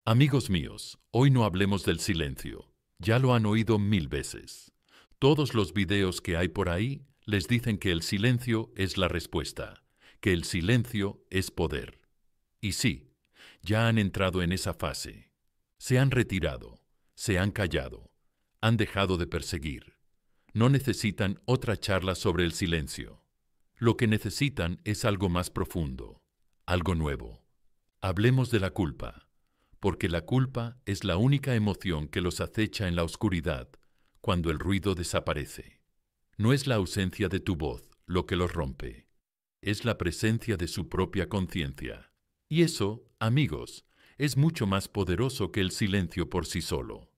Amigos míos, hoy no hablemos del silencio. Ya lo han oído 1000 veces. Todos los videos que hay por ahí les dicen que el silencio es la respuesta, que el silencio es poder. Y sí, ya han entrado en esa fase. Se han retirado, se han callado, han dejado de perseguir. No necesitan otra charla sobre el silencio. Lo que necesitan es algo más profundo, algo nuevo. Hablemos de la culpa, porque la culpa es la única emoción que los acecha en la oscuridad cuando el ruido desaparece. No es la ausencia de tu voz lo que los rompe, es la presencia de su propia conciencia. Y eso, amigos, es mucho más poderoso que el silencio por sí solo.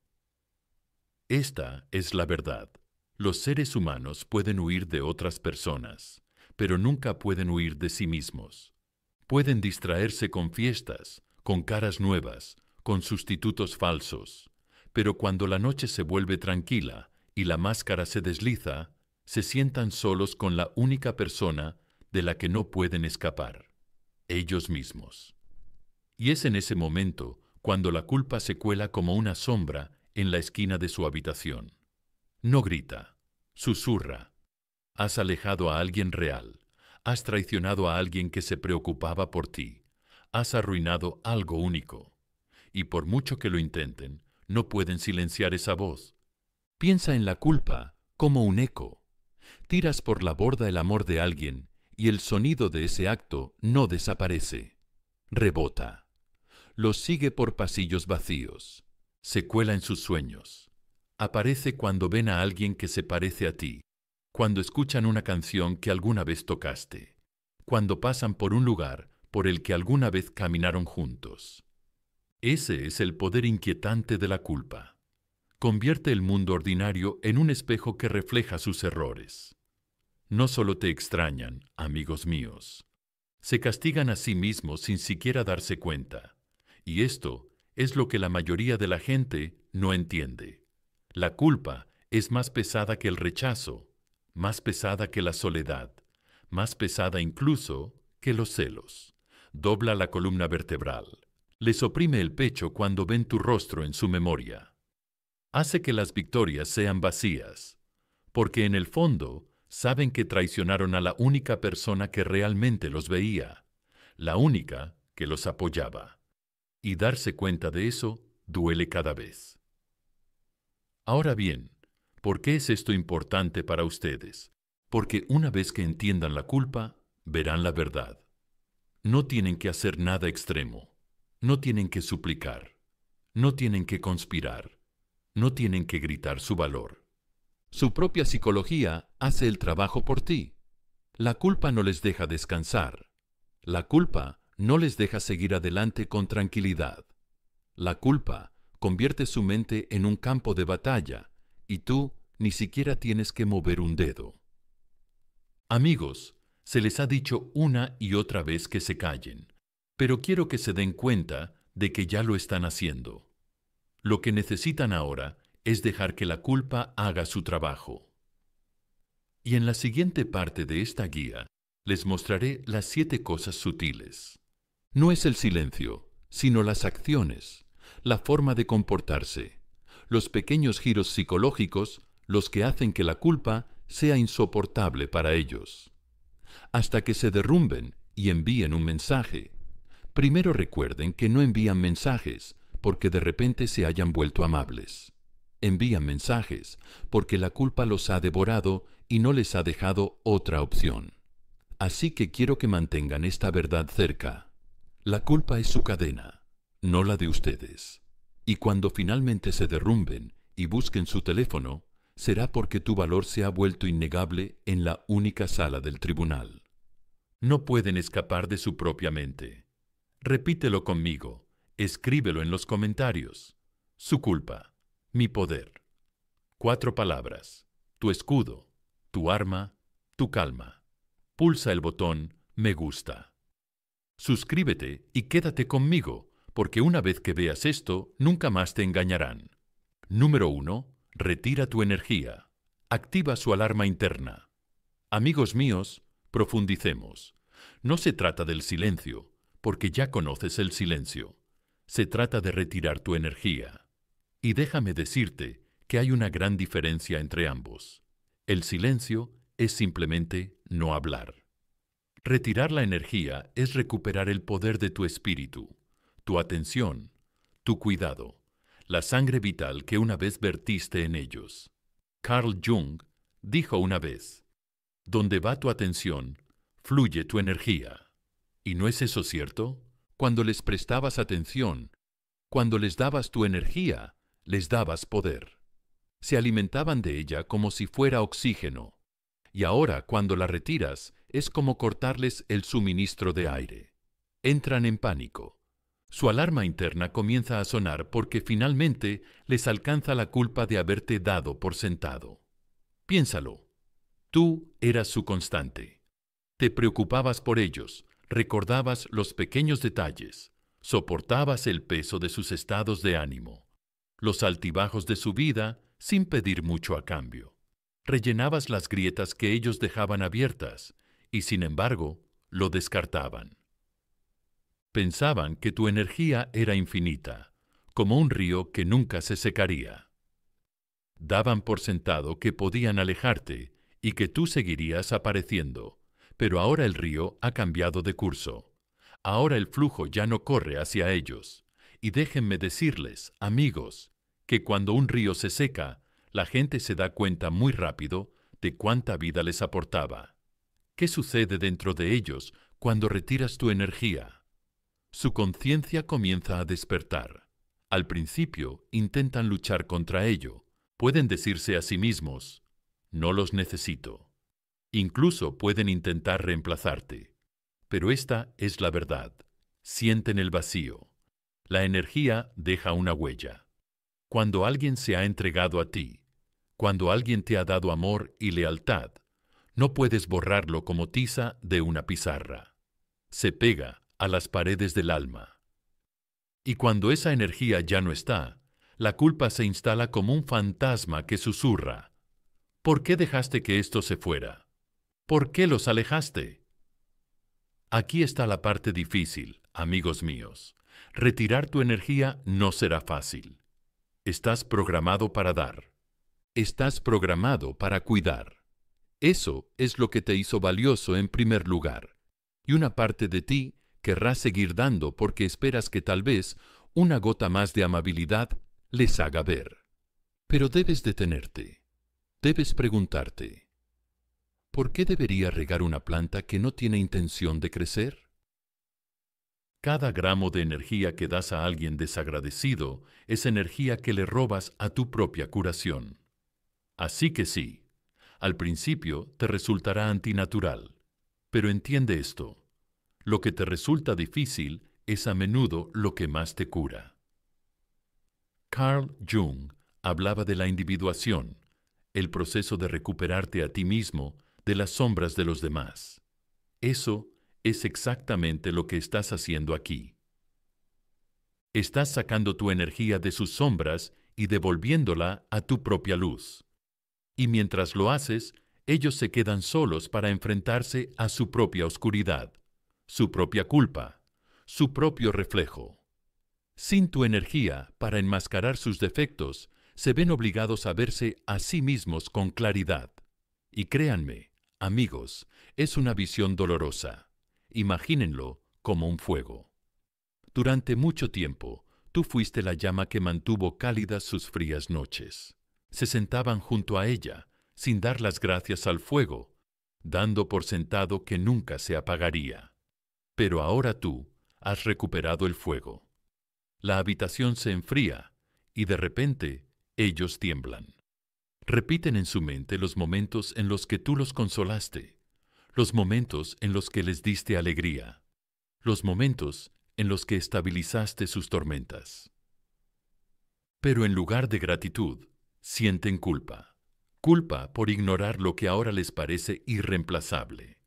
Esta es la verdad. Los seres humanos pueden huir de otras personas, pero nunca pueden huir de sí mismos. Pueden distraerse con fiestas, con caras nuevas, con sustitutos falsos, pero cuando la noche se vuelve tranquila y la máscara se desliza, se sientan solos con la única persona de la que no pueden escapar, ellos mismos. Y es en ese momento cuando la culpa se cuela como una sombra en la esquina de su habitación. No grita, susurra. Has alejado a alguien real, has traicionado a alguien que se preocupaba por ti, has arruinado algo único. Y por mucho que lo intenten, no pueden silenciar esa voz. Piensa en la culpa como un eco. Tiras por la borda el amor de alguien y el sonido de ese acto no desaparece. Rebota. Los sigue por pasillos vacíos. Se cuela en sus sueños. Aparece cuando ven a alguien que se parece a ti, cuando escuchan una canción que alguna vez tocaste, cuando pasan por un lugar por el que alguna vez caminaron juntos. Ese es el poder inquietante de la culpa. Convierte el mundo ordinario en un espejo que refleja sus errores. No solo te extrañan, amigos míos. Se castigan a sí mismos sin siquiera darse cuenta. Y esto es lo que la mayoría de la gente no entiende. La culpa es más pesada que el rechazo, más pesada que la soledad, más pesada incluso que los celos. Dobla la columna vertebral. Les oprime el pecho cuando ven tu rostro en su memoria. Hace que las victorias sean vacías, porque en el fondo saben que traicionaron a la única persona que realmente los veía, la única que los apoyaba. Y darse cuenta de eso duele cada vez. Ahora bien, ¿por qué es esto importante para ustedes? Porque una vez que entiendan la culpa, verán la verdad. No tienen que hacer nada extremo. No tienen que suplicar, no tienen que conspirar, no tienen que gritar su valor. Su propia psicología hace el trabajo por ti. La culpa no les deja descansar. La culpa no les deja seguir adelante con tranquilidad. La culpa convierte su mente en un campo de batalla y tú ni siquiera tienes que mover un dedo. Amigos, se les ha dicho una y otra vez que se callen. Pero quiero que se den cuenta de que ya lo están haciendo. Lo que necesitan ahora es dejar que la culpa haga su trabajo. Y en la siguiente parte de esta guía les mostraré las 7 cosas sutiles. No es el silencio, sino las acciones, la forma de comportarse, los pequeños giros psicológicos los que hacen que la culpa sea insoportable para ellos. Hasta que se derrumben y envíen un mensaje. Primero recuerden que no envían mensajes porque de repente se hayan vuelto amables. Envían mensajes porque la culpa los ha devorado y no les ha dejado otra opción. Así que quiero que mantengan esta verdad cerca. La culpa es su cadena, no la de ustedes. Y cuando finalmente se derrumben y busquen su teléfono, será porque tu valor se ha vuelto innegable en la única sala del tribunal. No pueden escapar de su propia mente. Repítelo conmigo, escríbelo en los comentarios. Su culpa, mi poder. 4 palabras, tu escudo, tu arma, tu calma. Pulsa el botón me gusta. Suscríbete y quédate conmigo, porque una vez que veas esto, nunca más te engañarán. Número 1. Retira tu energía. Activa su alarma interna. Amigos míos, profundicemos. No se trata del silencio, porque ya conoces el silencio. Se trata de retirar tu energía. Y déjame decirte que hay una gran diferencia entre ambos. El silencio es simplemente no hablar. Retirar la energía es recuperar el poder de tu espíritu, tu atención, tu cuidado, la sangre vital que una vez vertiste en ellos. Carl Jung dijo una vez, «Donde va tu atención, fluye tu energía». ¿Y no es eso cierto? Cuando les prestabas atención, cuando les dabas tu energía, les dabas poder. Se alimentaban de ella como si fuera oxígeno. Y ahora, cuando la retiras, es como cortarles el suministro de aire. Entran en pánico. Su alarma interna comienza a sonar porque finalmente les alcanza la culpa de haberte dado por sentado. Piénsalo. Tú eras su constante. Te preocupabas por ellos, recordabas los pequeños detalles, soportabas el peso de sus estados de ánimo, los altibajos de su vida sin pedir mucho a cambio. Rellenabas las grietas que ellos dejaban abiertas y, sin embargo, lo descartaban. Pensaban que tu energía era infinita, como un río que nunca se secaría. Daban por sentado que podían alejarte y que tú seguirías apareciendo, pero ahora el río ha cambiado de curso. Ahora el flujo ya no corre hacia ellos. Y déjenme decirles, amigos, que cuando un río se seca, la gente se da cuenta muy rápido de cuánta vida les aportaba. ¿Qué sucede dentro de ellos cuando retiras tu energía? Su conciencia comienza a despertar. Al principio intentan luchar contra ello. Pueden decirse a sí mismos, no los necesito. Incluso pueden intentar reemplazarte. Pero esta es la verdad. Sienten el vacío. La energía deja una huella. Cuando alguien se ha entregado a ti, cuando alguien te ha dado amor y lealtad, no puedes borrarlo como tiza de una pizarra. Se pega a las paredes del alma. Y cuando esa energía ya no está, la culpa se instala como un fantasma que susurra. ¿Por qué dejaste que esto se fuera? ¿Por qué los alejaste? Aquí está la parte difícil, amigos míos. Retirar tu energía no será fácil. Estás programado para dar. Estás programado para cuidar. Eso es lo que te hizo valioso en primer lugar. Y una parte de ti querrá seguir dando porque esperas que tal vez una gota más de amabilidad les haga ver. Pero debes detenerte. Debes preguntarte, ¿por qué debería regar una planta que no tiene intención de crecer? Cada gramo de energía que das a alguien desagradecido es energía que le robas a tu propia curación. Así que sí, al principio te resultará antinatural, pero entiende esto. Lo que te resulta difícil es a menudo lo que más te cura. Carl Jung hablaba de la individuación, el proceso de recuperarte a ti mismo de las sombras de los demás. Eso es exactamente lo que estás haciendo aquí. Estás sacando tu energía de sus sombras y devolviéndola a tu propia luz. Y mientras lo haces, ellos se quedan solos para enfrentarse a su propia oscuridad, su propia culpa, su propio reflejo. Sin tu energía para enmascarar sus defectos, se ven obligados a verse a sí mismos con claridad. Y créanme, amigos, es una visión dolorosa. Imagínenlo como un fuego. Durante mucho tiempo, tú fuiste la llama que mantuvo cálidas sus frías noches. Se sentaban junto a ella, sin dar las gracias al fuego, dando por sentado que nunca se apagaría. Pero ahora tú has recuperado el fuego. La habitación se enfría y de repente ellos tiemblan. Repiten en su mente los momentos en los que tú los consolaste, los momentos en los que les diste alegría, los momentos en los que estabilizaste sus tormentas. Pero en lugar de gratitud, sienten culpa. Culpa por ignorar lo que ahora les parece irreemplazable.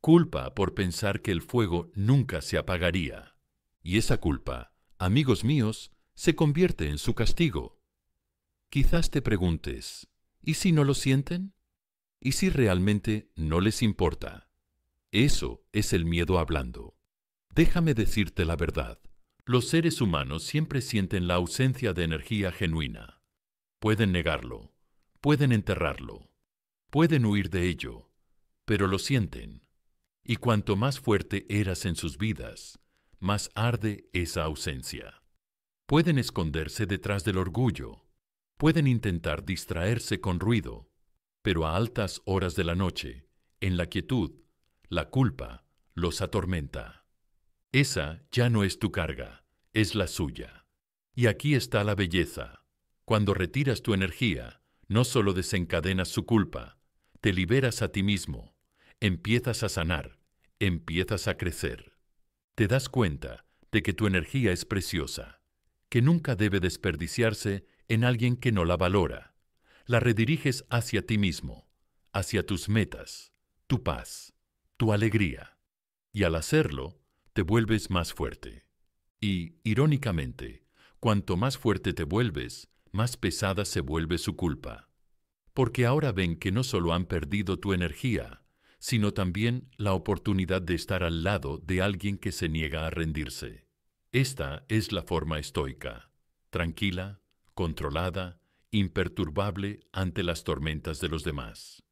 Culpa por pensar que el fuego nunca se apagaría. Y esa culpa, amigos míos, se convierte en su castigo. Quizás te preguntes, ¿y si no lo sienten? ¿Y si realmente no les importa? Eso es el miedo hablando. Déjame decirte la verdad. Los seres humanos siempre sienten la ausencia de energía genuina. Pueden negarlo, pueden enterrarlo, pueden huir de ello, pero lo sienten. Y cuanto más fuerte eras en sus vidas, más arde esa ausencia. Pueden esconderse detrás del orgullo, pueden intentar distraerse con ruido, pero a altas horas de la noche, en la quietud, la culpa los atormenta. Esa ya no es tu carga, es la suya. Y aquí está la belleza. Cuando retiras tu energía, no solo desencadenas su culpa, te liberas a ti mismo, empiezas a sanar, empiezas a crecer. Te das cuenta de que tu energía es preciosa, que nunca debe desperdiciarse en alguien que no la valora. La rediriges hacia ti mismo, hacia tus metas, tu paz, tu alegría. Y al hacerlo, te vuelves más fuerte. Y, irónicamente, cuanto más fuerte te vuelves, más pesada se vuelve su culpa. Porque ahora ven que no solo han perdido tu energía, sino también la oportunidad de estar al lado de alguien que se niega a rendirse. Esta es la forma estoica, tranquila, controlada, imperturbable ante las tormentas de los demás.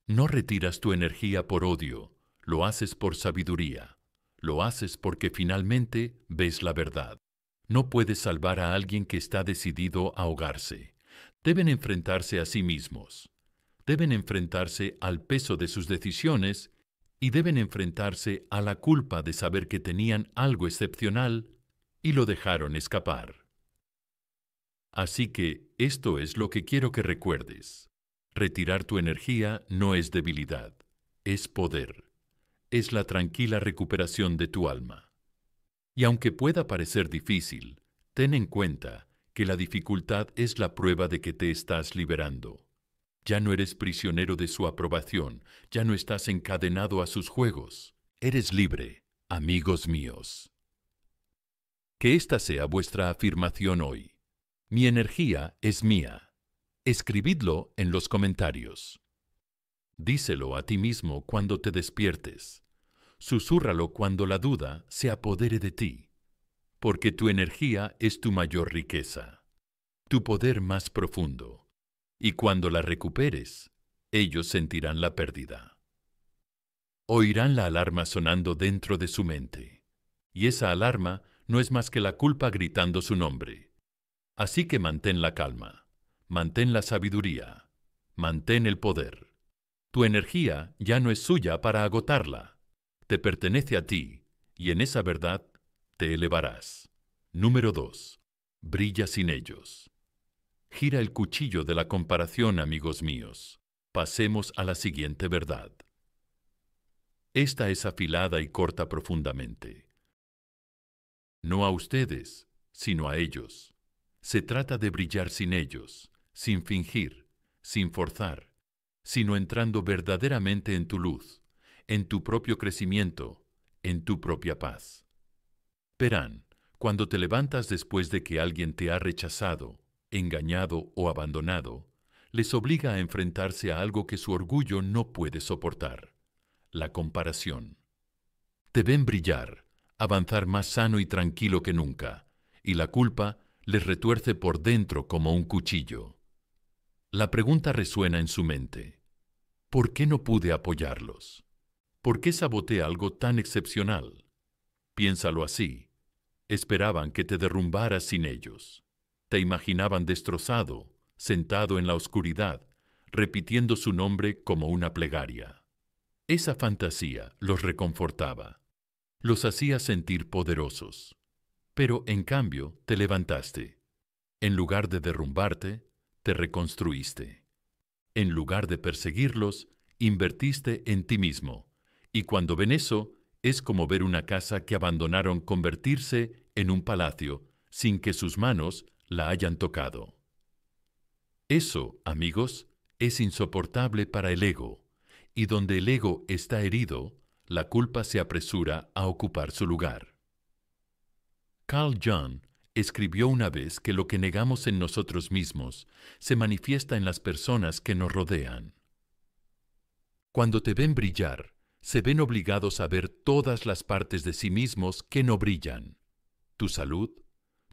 No retiras tu energía por odio, lo haces por sabiduría, lo haces porque finalmente ves la verdad. No puedes salvar a alguien que está decidido a ahogarse. Deben enfrentarse a sí mismos. Deben enfrentarse al peso de sus decisiones y deben enfrentarse a la culpa de saber que tenían algo excepcional y lo dejaron escapar. Así que esto es lo que quiero que recuerdes. Retirar tu energía no es debilidad, es poder. Es la tranquila recuperación de tu alma. Y aunque pueda parecer difícil, ten en cuenta que la dificultad es la prueba de que te estás liberando. Ya no eres prisionero de su aprobación, ya no estás encadenado a sus juegos. Eres libre, amigos míos. Que esta sea vuestra afirmación hoy. Mi energía es mía. Escribidlo en los comentarios. Díselo a ti mismo cuando te despiertes. Susúrralo cuando la duda se apodere de ti. Porque tu energía es tu mayor riqueza, tu poder más profundo. Y cuando la recuperes, ellos sentirán la pérdida. Oirán la alarma sonando dentro de su mente. Y esa alarma no es más que la culpa gritando su nombre. Así que mantén la calma, mantén la sabiduría, mantén el poder. Tu energía ya no es suya para agotarla. Te pertenece a ti, y en esa verdad te elevarás. Número 2. Brilla sin ellos. Gira el cuchillo de la comparación, amigos míos. Pasemos a la siguiente verdad. Esta es afilada y corta profundamente. No a ustedes, sino a ellos. Se trata de brillar sin ellos, sin fingir, sin forzar, sino entrando verdaderamente en tu luz, en tu propio crecimiento, en tu propia paz. Verán, cuando te levantas después de que alguien te ha rechazado, engañado o abandonado, les obliga a enfrentarse a algo que su orgullo no puede soportar: la comparación. Te ven brillar, avanzar más sano y tranquilo que nunca, y la culpa les retuerce por dentro como un cuchillo. La pregunta resuena en su mente: ¿por qué no pude apoyarlos? ¿Por qué saboteé algo tan excepcional? Piénsalo así. Esperaban que te derrumbaras sin ellos. Te imaginaban destrozado, sentado en la oscuridad, repitiendo su nombre como una plegaria. Esa fantasía los reconfortaba, los hacía sentir poderosos. Pero, en cambio, te levantaste. En lugar de derrumbarte, te reconstruiste. En lugar de perseguirlos, invertiste en ti mismo. Y cuando ven eso, es como ver una casa que abandonaron convertirse en un palacio sin que sus manos la hayan tocado. Eso, amigos, es insoportable para el ego, y donde el ego está herido, la culpa se apresura a ocupar su lugar. Carl Jung escribió una vez que lo que negamos en nosotros mismos se manifiesta en las personas que nos rodean. Cuando te ven brillar, se ven obligados a ver todas las partes de sí mismos que no brillan. tu salud,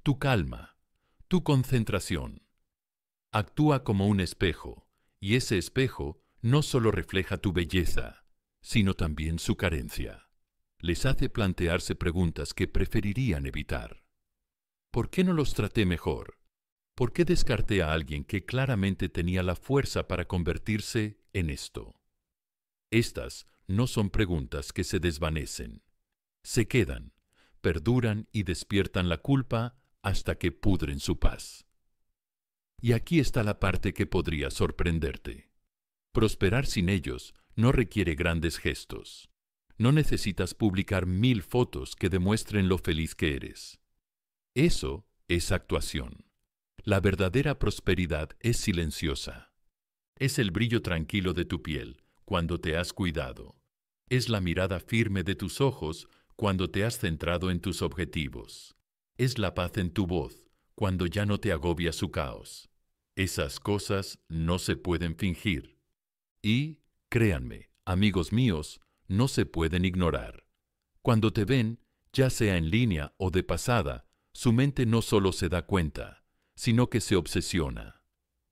tu calma, tu concentración. Actúa como un espejo, y ese espejo no solo refleja tu belleza, sino también su carencia. Les hace plantearse preguntas que preferirían evitar. ¿Por qué no los traté mejor? ¿Por qué descarté a alguien que claramente tenía la fuerza para convertirse en esto? Estas no son preguntas que se desvanecen. Se quedan, perduran y despiertan la culpa hasta que pudren su paz. Y aquí está la parte que podría sorprenderte. Prosperar sin ellos no requiere grandes gestos. No necesitas publicar 1000 fotos que demuestren lo feliz que eres. Eso es actuación. La verdadera prosperidad es silenciosa. Es el brillo tranquilo de tu piel cuando te has cuidado. Es la mirada firme de tus ojos cuando te has centrado en tus objetivos. Es la paz en tu voz cuando ya no te agobia su caos. Esas cosas no se pueden fingir. Y, créanme, amigos míos, no se pueden ignorar. Cuando te ven, ya sea en línea o de pasada, su mente no solo se da cuenta, sino que se obsesiona.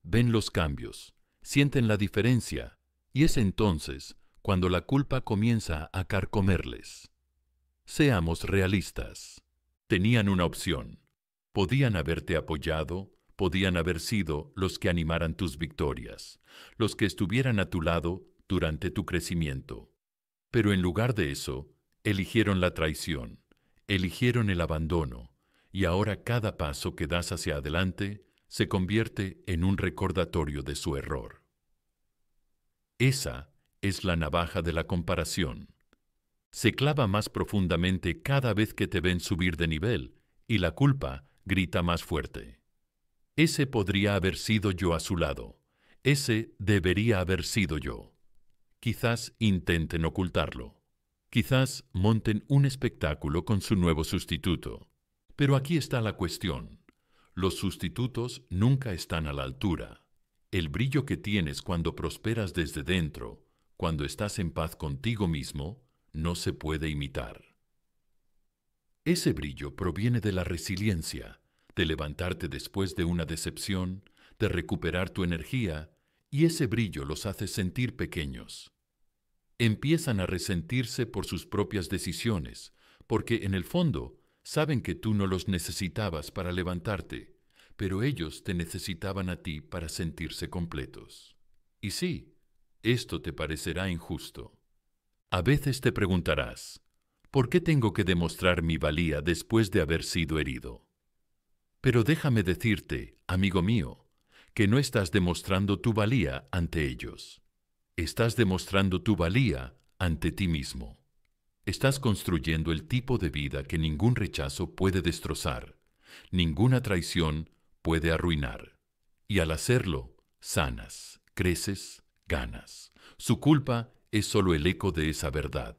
Ven los cambios, sienten la diferencia, y es entonces cuando la culpa comienza a carcomerles. Seamos realistas. Tenían una opción. Podían haberte apoyado, podían haber sido los que animaran tus victorias, los que estuvieran a tu lado durante tu crecimiento. Pero en lugar de eso, eligieron la traición, eligieron el abandono, y ahora cada paso que das hacia adelante se convierte en un recordatorio de su error. Esa es la navaja de la comparación. Se clava más profundamente cada vez que te ven subir de nivel, y la culpa grita más fuerte. Ese podría haber sido yo a su lado. Ese debería haber sido yo. Quizás intenten ocultarlo. Quizás monten un espectáculo con su nuevo sustituto. Pero aquí está la cuestión. Los sustitutos nunca están a la altura. El brillo que tienes cuando prosperas desde dentro, cuando estás en paz contigo mismo, no se puede imitar. Ese brillo proviene de la resiliencia, de levantarte después de una decepción, de recuperar tu energía, y ese brillo los hace sentir pequeños. Empiezan a resentirse por sus propias decisiones, porque en el fondo saben que tú no los necesitabas para levantarte, pero ellos te necesitaban a ti para sentirse completos. Y sí, esto te parecerá injusto. A veces te preguntarás, ¿por qué tengo que demostrar mi valía después de haber sido herido? Pero déjame decirte, amigo mío, que no estás demostrando tu valía ante ellos. Estás demostrando tu valía ante ti mismo. Estás construyendo el tipo de vida que ningún rechazo puede destrozar, ninguna traición puede arruinar. Y al hacerlo, sanas, creces, ganas. Su culpa es solo el eco de esa verdad.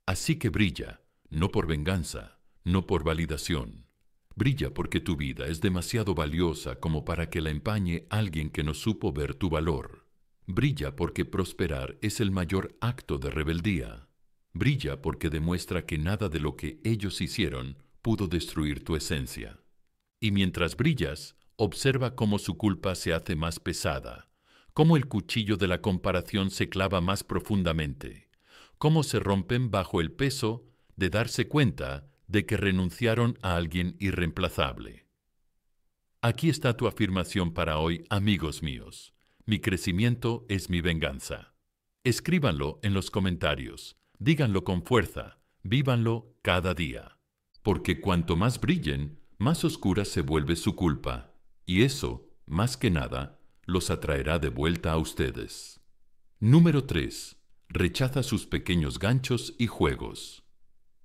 Así que brilla, no por venganza, no por validación. Brilla porque tu vida es demasiado valiosa como para que la empañe alguien que no supo ver tu valor. Brilla porque prosperar es el mayor acto de rebeldía. Brilla porque demuestra que nada de lo que ellos hicieron pudo destruir tu esencia. Y mientras brillas, observa cómo su culpa se hace más pesada, cómo el cuchillo de la comparación se clava más profundamente, cómo se rompen bajo el peso de darse cuenta de que renunciaron a alguien irreemplazable. Aquí está tu afirmación para hoy, amigos míos. Mi crecimiento es mi venganza. Escríbanlo en los comentarios, díganlo con fuerza, vívanlo cada día. Porque cuanto más brillen, más oscura se vuelve su culpa, y eso, más que nada, los atraerá de vuelta a ustedes. Número 3. Rechaza sus pequeños ganchos y juegos.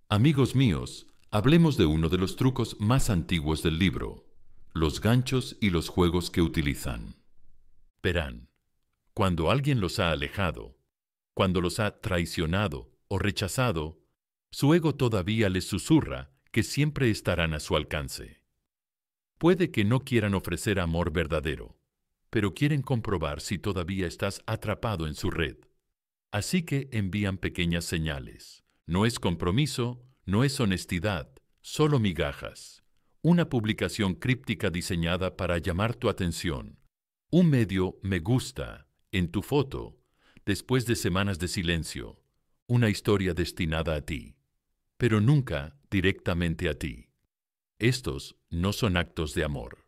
Amigos míos, hablemos de uno de los trucos más antiguos del libro, los ganchos y los juegos que utilizan. Verán, cuando alguien los ha alejado, cuando los ha traicionado o rechazado, su ego todavía les susurra que siempre estarán a su alcance. Puede que no quieran ofrecer amor verdadero, pero quieren comprobar si todavía estás atrapado en su red. Así que envían pequeñas señales. No es compromiso, no es honestidad, solo migajas. una publicación críptica diseñada para llamar tu atención, un medio me gusta en tu foto, después de semanas de silencio, una historia destinada a ti, pero nunca directamente a ti. Estos no son actos de amor,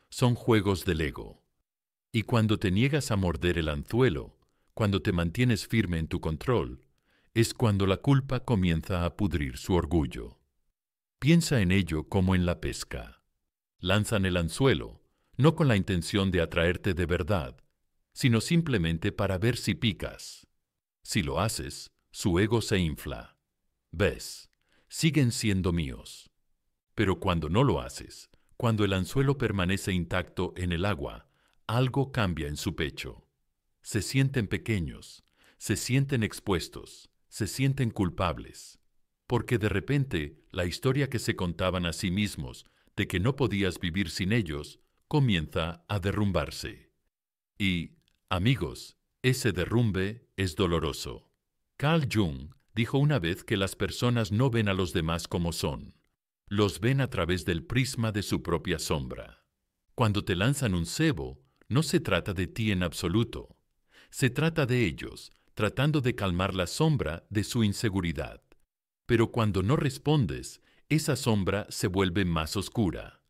son juegos del ego. Y cuando te niegas a morder el anzuelo, cuando te mantienes firme en tu control, es cuando la culpa comienza a pudrir su orgullo. Piensa en ello como en la pesca. Lanzan el anzuelo, no con la intención de atraerte de verdad, sino simplemente para ver si picas. Si lo haces, su ego se infla. ¿Ves? Siguen siendo míos. Pero cuando no lo haces, cuando el anzuelo permanece intacto en el agua, algo cambia en su pecho. Se sienten pequeños, se sienten expuestos, se sienten culpables. Porque de repente la historia que se contaban a sí mismos de que no podías vivir sin ellos comienza a derrumbarse. Y, amigos, ese derrumbe es doloroso. Carl Jung dijo una vez que las personas no ven a los demás como son. Los ven a través del prisma de su propia sombra. Cuando te lanzan un cebo, no se trata de ti en absoluto. Se trata de ellos, tratando de calmar la sombra de su inseguridad. Pero cuando no respondes, esa sombra se vuelve más oscura.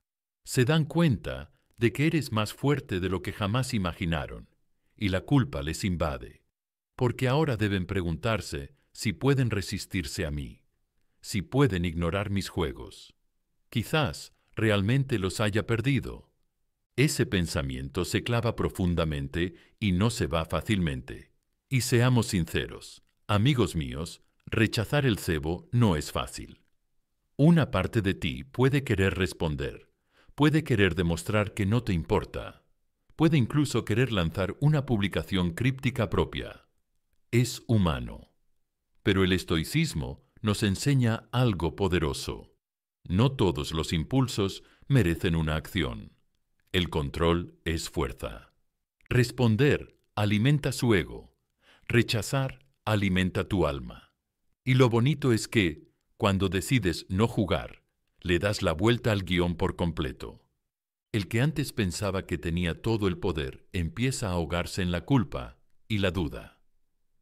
Se dan cuenta de que eres más fuerte de lo que jamás imaginaron, y la culpa les invade. Porque ahora deben preguntarse si pueden resistirse a mí, si pueden ignorar mis juegos. Quizás realmente los haya perdido. Ese pensamiento se clava profundamente y no se va fácilmente. Y seamos sinceros, amigos míos, rechazar el cebo no es fácil. Una parte de ti puede querer responder, puede querer demostrar que no te importa, puede incluso querer lanzar una publicación críptica propia. Es humano. Pero el estoicismo nos enseña algo poderoso. No todos los impulsos merecen una acción. El control es fuerza. Responder alimenta su ego. Rechazar alimenta tu alma. Y lo bonito es que, cuando decides no jugar, le das la vuelta al guión por completo. El que antes pensaba que tenía todo el poder empieza a ahogarse en la culpa y la duda.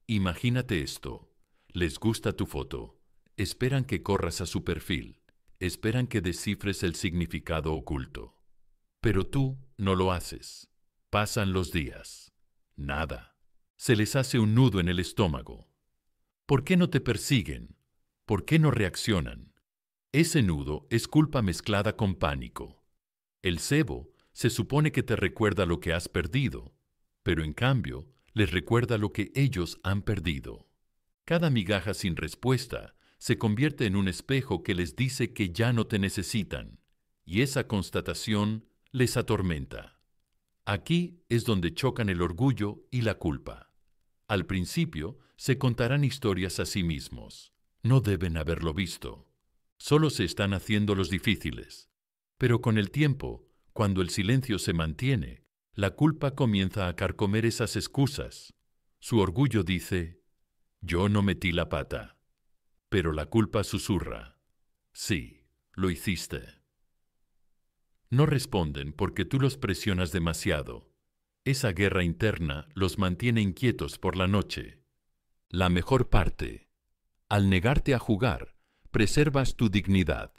Imagínate esto. Les gusta tu foto. Esperan que corras a su perfil. Esperan que descifres el significado oculto. Pero tú no lo haces. Pasan los días. Nada. Se les hace un nudo en el estómago. ¿Por qué no te persiguen? ¿Por qué no reaccionan? Ese nudo es culpa mezclada con pánico. El cebo se supone que te recuerda lo que has perdido, pero en cambio les recuerda lo que ellos han perdido. Cada migaja sin respuesta se convierte en un espejo que les dice que ya no te necesitan, y esa constatación les atormenta. Aquí es donde chocan el orgullo y la culpa. Al principio se contarán historias a sí mismos. No deben haberlo visto. Solo se están haciendo los difíciles. Pero con el tiempo, cuando el silencio se mantiene, la culpa comienza a carcomer esas excusas. Su orgullo dice, yo no metí la pata. Pero la culpa susurra, sí, lo hiciste. No responden porque tú los presionas demasiado. Esa guerra interna los mantiene inquietos por la noche. La mejor parte. Al negarte a jugar, preservas tu dignidad.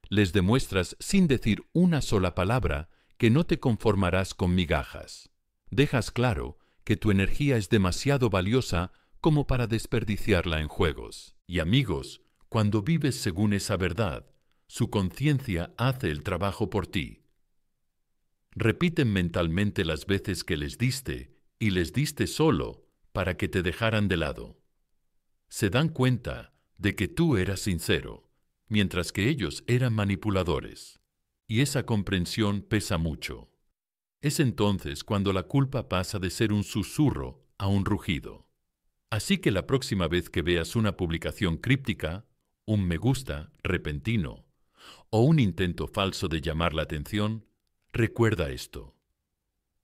Les demuestras sin decir una sola palabra que no te conformarás con migajas. Dejas claro que tu energía es demasiado valiosa como para desperdiciarla en juegos. Y amigos, cuando vives según esa verdad, su conciencia hace el trabajo por ti. Repiten mentalmente las veces que les diste, y les diste solo para que te dejaran de lado. Se dan cuenta de que tú eras sincero, mientras que ellos eran manipuladores. Y esa comprensión pesa mucho. Es entonces cuando la culpa pasa de ser un susurro a un rugido. Así que la próxima vez que veas una publicación críptica, un me gusta repentino o un intento falso de llamar la atención, recuerda esto.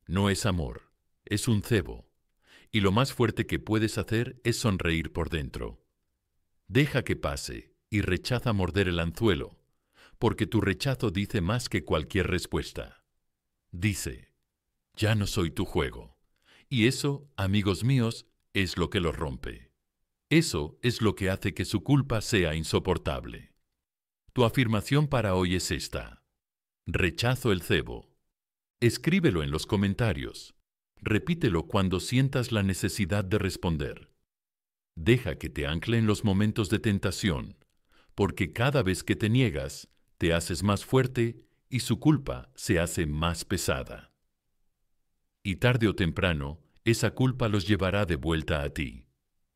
No es amor, es un cebo, y lo más fuerte que puedes hacer es sonreír por dentro. Deja que pase y rechaza morder el anzuelo, porque tu rechazo dice más que cualquier respuesta. Dice, ya no soy tu juego. Y eso, amigos míos, es lo que los rompe. Eso es lo que hace que su culpa sea insoportable. Tu afirmación para hoy es esta: rechazo el cebo. Escríbelo en los comentarios. Repítelo cuando sientas la necesidad de responder. Deja que te ancle en los momentos de tentación, porque cada vez que te niegas, te haces más fuerte y su culpa se hace más pesada. Y tarde o temprano, esa culpa los llevará de vuelta a ti.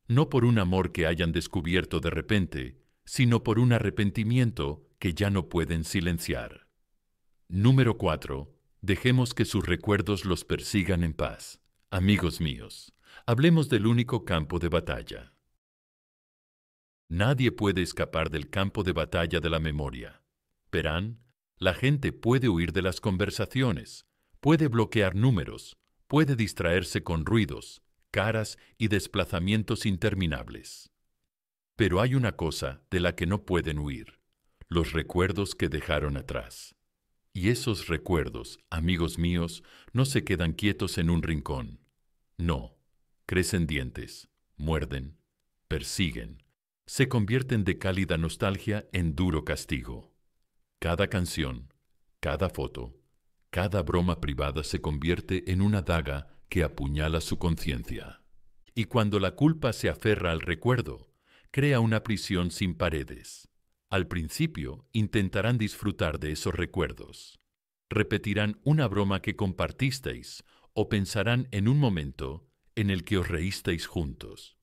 No por un amor que hayan descubierto de repente, sino por un arrepentimiento que ya no pueden silenciar. Número 4. Dejemos que sus recuerdos los persigan en paz. Amigos míos, hablemos del único campo de batalla. Nadie puede escapar del campo de batalla de la memoria. Verán, la gente puede huir de las conversaciones, puede bloquear números, puede distraerse con ruidos, caras y desplazamientos interminables. Pero hay una cosa de la que no pueden huir: los recuerdos que dejaron atrás. Y esos recuerdos, amigos míos, no se quedan quietos en un rincón. No, crecen dientes, muerden, persiguen, se convierten de cálida nostalgia en duro castigo. Cada canción, cada foto, cada broma privada se convierte en una daga que apuñala su conciencia. Y cuando la culpa se aferra al recuerdo, crea una prisión sin paredes. Al principio intentarán disfrutar de esos recuerdos. Repetirán una broma que compartisteis o pensarán en un momento en el que os reísteis juntos.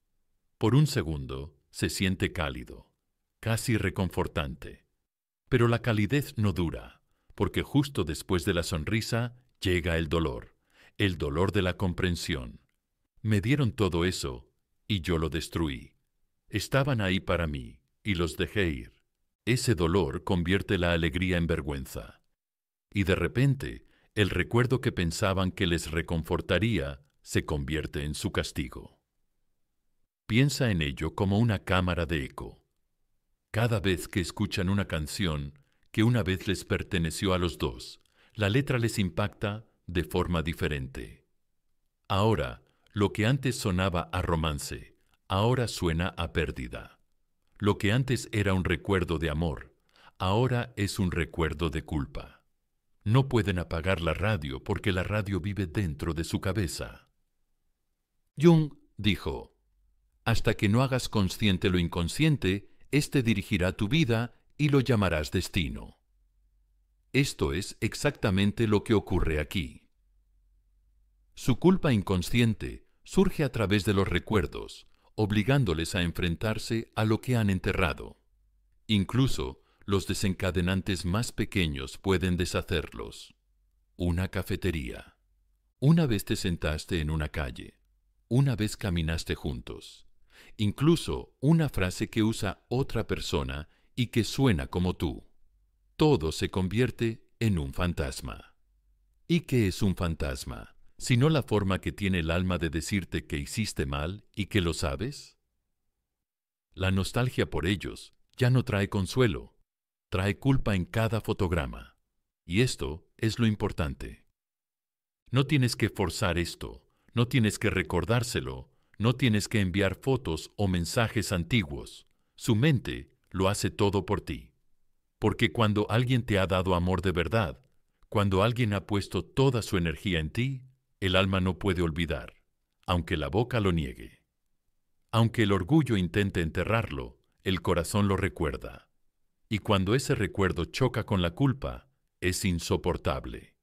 Por un segundo se siente cálido, casi reconfortante. Pero la calidez no dura, porque justo después de la sonrisa llega el dolor de la comprensión. Me dieron todo eso y yo lo destruí. Estaban ahí para mí y los dejé ir. Ese dolor convierte la alegría en vergüenza. Y de repente, el recuerdo que pensaban que les reconfortaría se convierte en su castigo. Piensa en ello como una cámara de eco. Cada vez que escuchan una canción que una vez les perteneció a los dos, la letra les impacta de forma diferente. Ahora, lo que antes sonaba a romance, ahora suena a pérdida. Lo que antes era un recuerdo de amor, ahora es un recuerdo de culpa. No pueden apagar la radio porque la radio vive dentro de su cabeza. Jung dijo: hasta que no hagas consciente lo inconsciente, éste dirigirá tu vida y lo llamarás destino. Esto es exactamente lo que ocurre aquí. Su culpa inconsciente surge a través de los recuerdos, obligándoles a enfrentarse a lo que han enterrado. Incluso los desencadenantes más pequeños pueden deshacerlos. Una cafetería. Una vez te sentaste en una calle. Una vez caminaste juntos. Incluso una frase que usa otra persona y que suena como tú. Todo se convierte en un fantasma. ¿Y qué es un fantasma, sino la forma que tiene el alma de decirte que hiciste mal y que lo sabes? La nostalgia por ellos ya no trae consuelo, trae culpa en cada fotograma. Y esto es lo importante. No tienes que forzar esto, no tienes que recordárselo, no tienes que enviar fotos o mensajes antiguos. Su mente lo hace todo por ti. Porque cuando alguien te ha dado amor de verdad, cuando alguien ha puesto toda su energía en ti, el alma no puede olvidar, aunque la boca lo niegue. Aunque el orgullo intente enterrarlo, el corazón lo recuerda. Y cuando ese recuerdo choca con la culpa, es insoportable.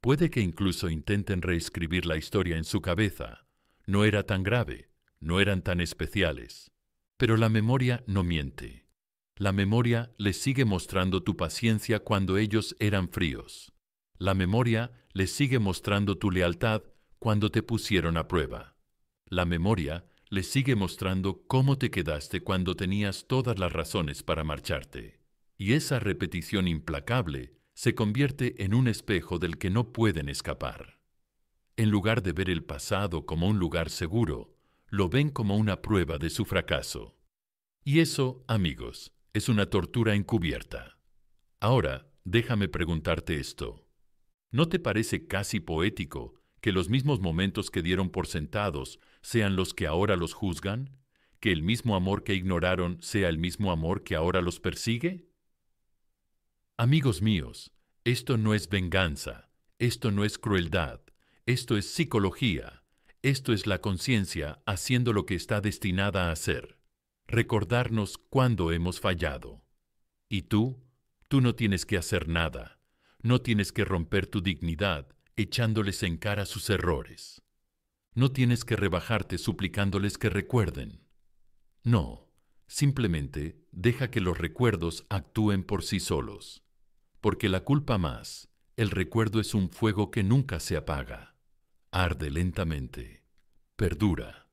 Puede que incluso intenten reescribir la historia en su cabeza. No era tan grave, no eran tan especiales. Pero la memoria no miente. La memoria les sigue mostrando tu paciencia cuando ellos eran fríos. La memoria les sigue mostrando tu lealtad cuando te pusieron a prueba. La memoria les sigue mostrando cómo te quedaste cuando tenías todas las razones para marcharte. Y esa repetición implacable se convierte en un espejo del que no pueden escapar. En lugar de ver el pasado como un lugar seguro, lo ven como una prueba de su fracaso. Y eso, amigos, es una tortura encubierta. Ahora, déjame preguntarte esto. ¿No te parece casi poético que los mismos momentos que dieron por sentados sean los que ahora los juzgan? ¿Que el mismo amor que ignoraron sea el mismo amor que ahora los persigue? Amigos míos, esto no es venganza, esto no es crueldad, esto es psicología, esto es la conciencia haciendo lo que está destinada a hacer, recordarnos cuándo hemos fallado. Y tú no tienes que hacer nada, no tienes que romper tu dignidad echándoles en cara sus errores. No tienes que rebajarte suplicándoles que recuerden. No, simplemente deja que los recuerdos actúen por sí solos. Porque la culpa más, el recuerdo es un fuego que nunca se apaga. Arde lentamente, perdura,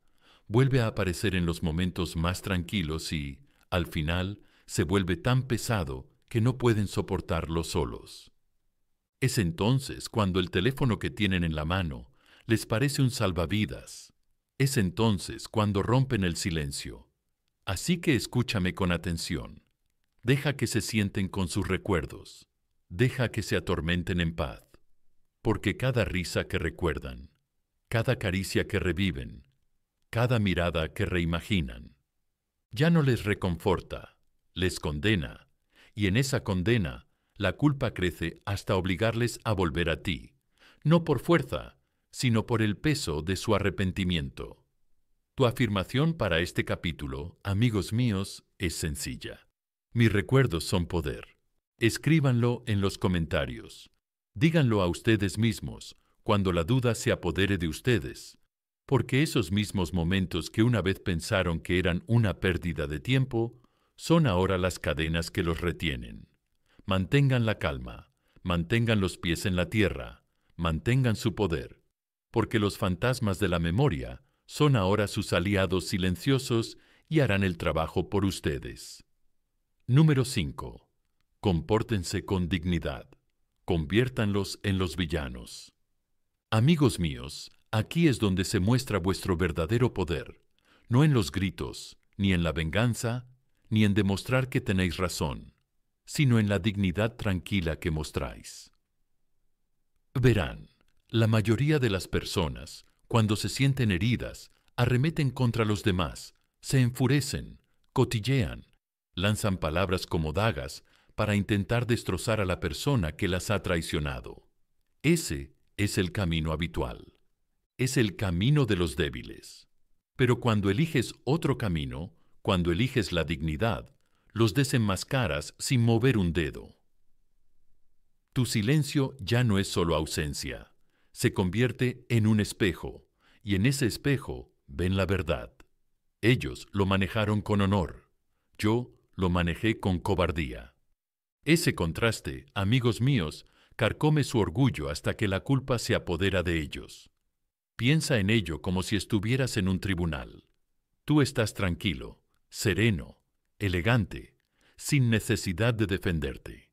vuelve a aparecer en los momentos más tranquilos y, al final, se vuelve tan pesado que no pueden soportarlo solos. Es entonces cuando el teléfono que tienen en la mano les parece un salvavidas. Es entonces cuando rompen el silencio. Así que escúchame con atención. Deja que se sienten con sus recuerdos. Deja que se atormenten en paz. Porque cada risa que recuerdan, cada caricia que reviven, cada mirada que reimaginan, ya no les reconforta, les condena, y en esa condena la culpa crece hasta obligarles a volver a ti, no por fuerza, sino por el peso de su arrepentimiento. Tu afirmación para este capítulo, amigos míos, es sencilla. Mis recuerdos son poder. Escríbanlo en los comentarios. Díganlo a ustedes mismos cuando la duda se apodere de ustedes, porque esos mismos momentos que una vez pensaron que eran una pérdida de tiempo, son ahora las cadenas que los retienen. Mantengan la calma, mantengan los pies en la tierra, mantengan su poder, porque los fantasmas de la memoria son ahora sus aliados silenciosos y harán el trabajo por ustedes. Número 5. Compórtense con dignidad. Conviértanlos en los villanos. Amigos míos, aquí es donde se muestra vuestro verdadero poder, no en los gritos, ni en la venganza, ni en demostrar que tenéis razón, sino en la dignidad tranquila que mostráis. Verán, la mayoría de las personas, cuando se sienten heridas, arremeten contra los demás, se enfurecen, cotillean, lanzan palabras como dagas para intentar destrozar a la persona que las ha traicionado. Ese es el camino habitual. Es el camino de los débiles. Pero cuando eliges otro camino, cuando eliges la dignidad, los desenmascaras sin mover un dedo. Tu silencio ya no es solo ausencia, se convierte en un espejo, y en ese espejo ven la verdad. Ellos lo manejaron con honor, yo lo manejé con cobardía. Ese contraste, amigos míos, carcome su orgullo hasta que la culpa se apodera de ellos. Piensa en ello como si estuvieras en un tribunal. Tú estás tranquilo, sereno, elegante, sin necesidad de defenderte.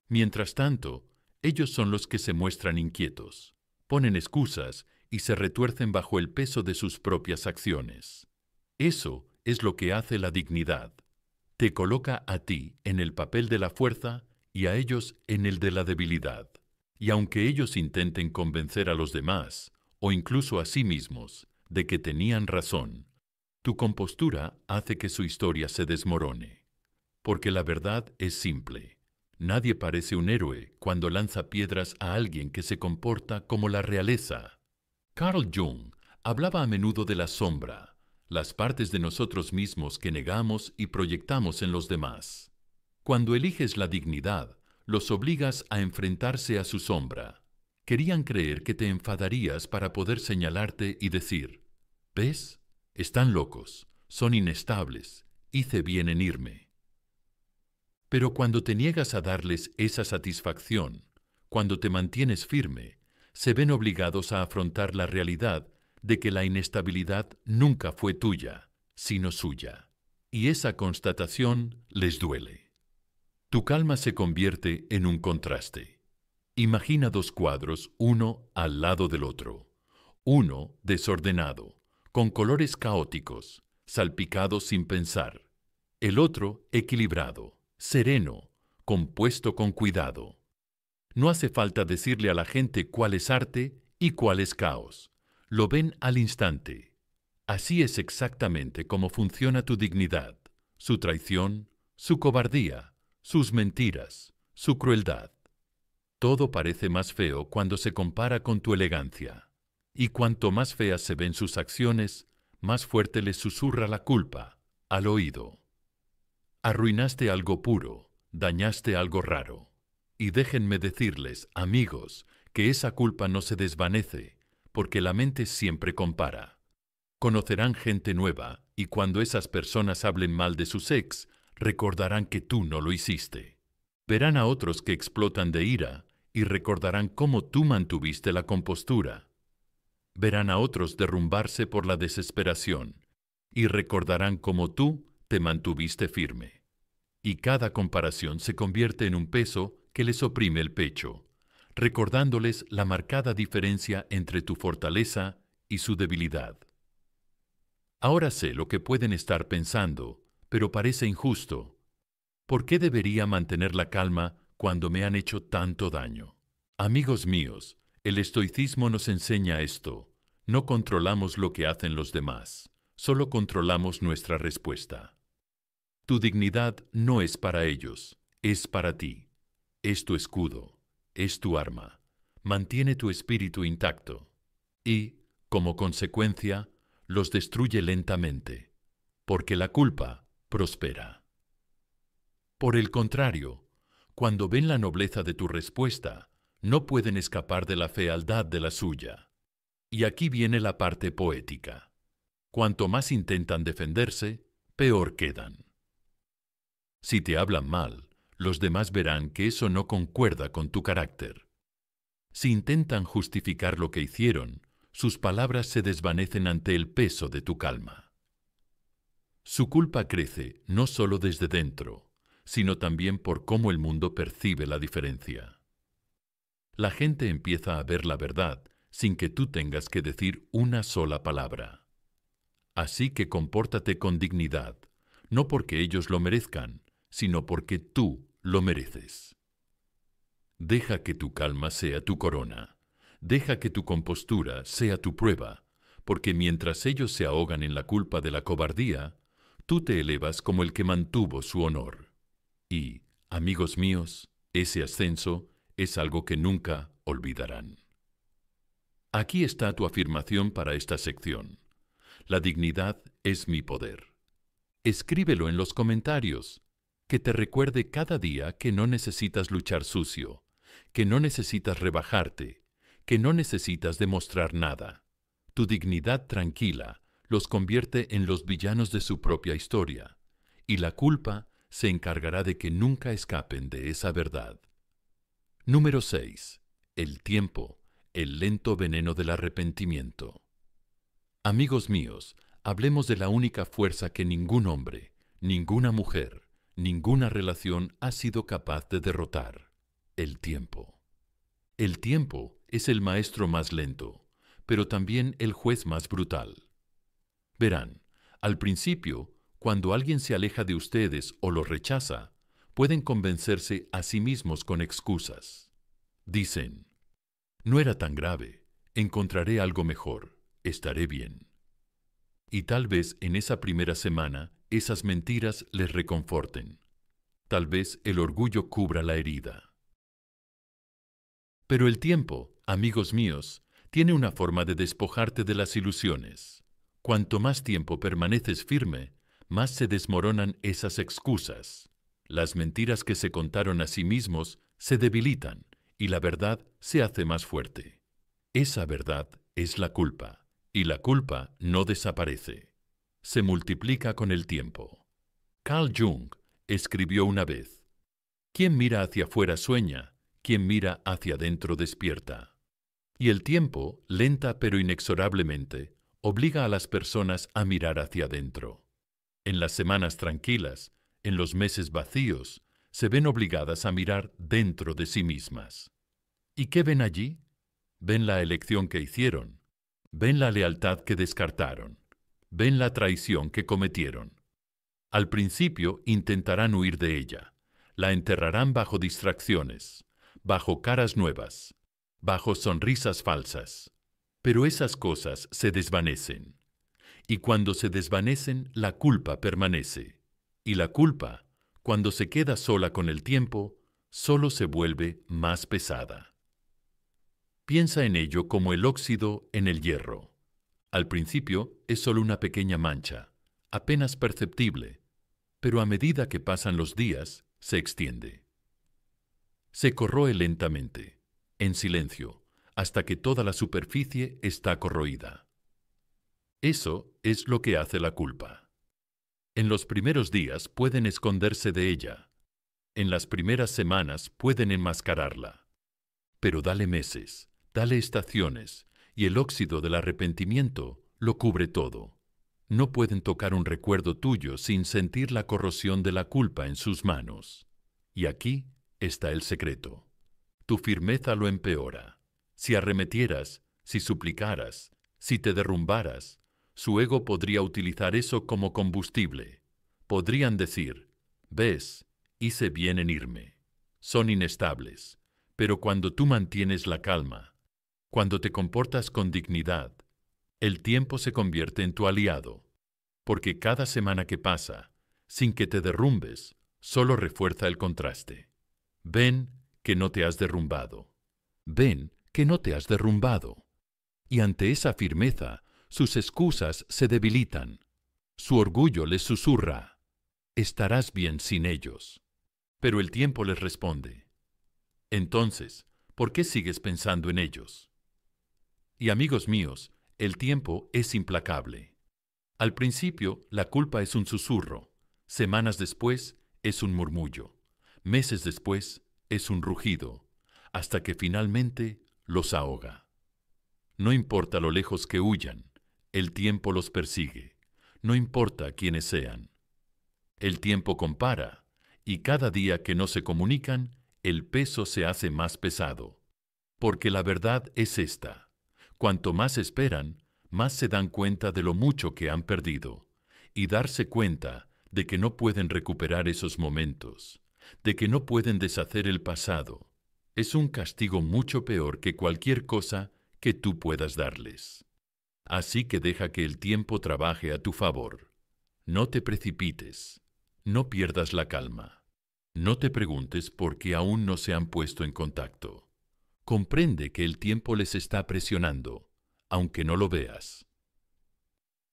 Mientras tanto, ellos son los que se muestran inquietos, ponen excusas y se retuercen bajo el peso de sus propias acciones. Eso es lo que hace la dignidad. Te coloca a ti en el papel de la fuerza y a ellos en el de la debilidad. Y aunque ellos intenten convencer a los demás, o incluso a sí mismos, de que tenían razón, tu compostura hace que su historia se desmorone. Porque la verdad es simple. Nadie parece un héroe cuando lanza piedras a alguien que se comporta como la realeza. Carl Jung hablaba a menudo de la sombra, las partes de nosotros mismos que negamos y proyectamos en los demás. Cuando eliges la dignidad, los obligas a enfrentarse a su sombra. Querían creer que te enfadarías para poder señalarte y decir, ¿ves? Están locos, son inestables, hice bien en irme. Pero cuando te niegas a darles esa satisfacción, cuando te mantienes firme, se ven obligados a afrontar la realidad de que la inestabilidad nunca fue tuya, sino suya. Y esa constatación les duele. Tu calma se convierte en un contraste. Imagina dos cuadros, uno al lado del otro. Uno desordenado, con colores caóticos, salpicados sin pensar. El otro equilibrado, sereno, compuesto con cuidado. No hace falta decirle a la gente cuál es arte y cuál es caos. Lo ven al instante. Así es exactamente como funciona tu dignidad, su traición, su cobardía, sus mentiras, su crueldad. Todo parece más feo cuando se compara con tu elegancia. Y cuanto más feas se ven sus acciones, más fuerte les susurra la culpa al oído. Arruinaste algo puro, dañaste algo raro. Y déjenme decirles, amigos, que esa culpa no se desvanece, porque la mente siempre compara. Conocerán gente nueva, y cuando esas personas hablen mal de sus ex, recordarán que tú no lo hiciste. Verán a otros que explotan de ira, y recordarán cómo tú mantuviste la compostura. Verán a otros derrumbarse por la desesperación, y recordarán cómo tú te mantuviste firme. Y cada comparación se convierte en un peso que les oprime el pecho, recordándoles la marcada diferencia entre tu fortaleza y su debilidad. Ahora sé lo que pueden estar pensando, pero parece injusto. ¿Por qué debería mantener la calma cuando me han hecho tanto daño? Amigos míos, el estoicismo nos enseña esto. No controlamos lo que hacen los demás, solo controlamos nuestra respuesta. Tu dignidad no es para ellos, es para ti. Es tu escudo, es tu arma. Mantiene tu espíritu intacto y, como consecuencia, los destruye lentamente, porque la culpa prospera. Por el contrario, cuando ven la nobleza de tu respuesta, no pueden escapar de la fealdad de la suya. Y aquí viene la parte poética. Cuanto más intentan defenderse, peor quedan. Si te hablan mal, los demás verán que eso no concuerda con tu carácter. Si intentan justificar lo que hicieron, sus palabras se desvanecen ante el peso de tu calma. Su culpa crece no solo desde dentro, sino también por cómo el mundo percibe la diferencia. La gente empieza a ver la verdad sin que tú tengas que decir una sola palabra. Así que compórtate con dignidad, no porque ellos lo merezcan, sino porque tú lo mereces. Deja que tu calma sea tu corona. Deja que tu compostura sea tu prueba, porque mientras ellos se ahogan en la culpa de la cobardía, tú te elevas como el que mantuvo su honor. Y, amigos míos, ese ascenso es algo que nunca olvidarán. Aquí está tu afirmación para esta sección. La dignidad es mi poder. Escríbelo en los comentarios. Que te recuerde cada día que no necesitas luchar sucio, que no necesitas rebajarte, que no necesitas demostrar nada. Tu dignidad tranquila los convierte en los villanos de su propia historia, y la culpa se encargará de que nunca escapen de esa verdad. Número 6. El tiempo, el lento veneno del arrepentimiento. Amigos míos, hablemos de la única fuerza que ningún hombre, ninguna mujer, ninguna relación ha sido capaz de derrotar: el tiempo. El tiempo es el maestro más lento, pero también el juez más brutal. Verán, al principio, cuando alguien se aleja de ustedes o los rechaza, pueden convencerse a sí mismos con excusas. Dicen, no era tan grave, encontraré algo mejor, estaré bien. Y tal vez en esa primera semana esas mentiras les reconforten. Tal vez el orgullo cubra la herida. Pero el tiempo, amigos míos, tiene una forma de despojarte de las ilusiones. Cuanto más tiempo permaneces firme, más se desmoronan esas excusas. Las mentiras que se contaron a sí mismos se debilitan y la verdad se hace más fuerte. Esa verdad es la culpa, y la culpa no desaparece. Se multiplica con el tiempo. Carl Jung escribió una vez: «Quien mira hacia afuera sueña, quien mira hacia adentro despierta». Y el tiempo, lenta pero inexorablemente, obliga a las personas a mirar hacia adentro. En las semanas tranquilas, en los meses vacíos, se ven obligadas a mirar dentro de sí mismas. ¿Y qué ven allí? Ven la elección que hicieron, ven la lealtad que descartaron, ven la traición que cometieron. Al principio intentarán huir de ella, La enterrarán bajo distracciones, bajo caras nuevas, bajo sonrisas falsas. Pero esas cosas se desvanecen. Y cuando se desvanecen, la culpa permanece. Y la culpa, cuando se queda sola con el tiempo, solo se vuelve más pesada. Piensa en ello como el óxido en el hierro. Al principio es solo una pequeña mancha, apenas perceptible, pero a medida que pasan los días, se extiende. Se corroe lentamente, en silencio, hasta que toda la superficie está corroída. Eso es lo que hace la culpa. En los primeros días pueden esconderse de ella. En las primeras semanas pueden enmascararla. Pero dale meses, dale estaciones, y el óxido del arrepentimiento lo cubre todo. No pueden tocar un recuerdo tuyo sin sentir la corrosión de la culpa en sus manos. Y aquí está el secreto. Tu firmeza lo empeora. Si arremetieras, si suplicaras, si te derrumbaras, su ego podría utilizar eso como combustible. Podrían decir, «Ves, hice bien en irme». Son inestables, pero cuando tú mantienes la calma, cuando te comportas con dignidad, el tiempo se convierte en tu aliado, porque cada semana que pasa, sin que te derrumbes, solo refuerza el contraste. Ven que no te has derrumbado. Ven que no te has derrumbado. Y ante esa firmeza, sus excusas se debilitan. Su orgullo les susurra, estarás bien sin ellos. Pero el tiempo les responde, entonces, ¿por qué sigues pensando en ellos? Y amigos míos, el tiempo es implacable. Al principio, la culpa es un susurro. Semanas después, es un murmullo. Meses después, es un rugido, hasta que finalmente los ahoga. No importa lo lejos que huyan, el tiempo los persigue. No importa quiénes sean. El tiempo compara, y cada día que no se comunican, el peso se hace más pesado. Porque la verdad es esta. Cuanto más esperan, más se dan cuenta de lo mucho que han perdido. Y darse cuenta de que no pueden recuperar esos momentos, de que no pueden deshacer el pasado, es un castigo mucho peor que cualquier cosa que tú puedas darles. Así que deja que el tiempo trabaje a tu favor. No te precipites. No pierdas la calma. No te preguntes por qué aún no se han puesto en contacto. Comprende que el tiempo les está presionando, aunque no lo veas.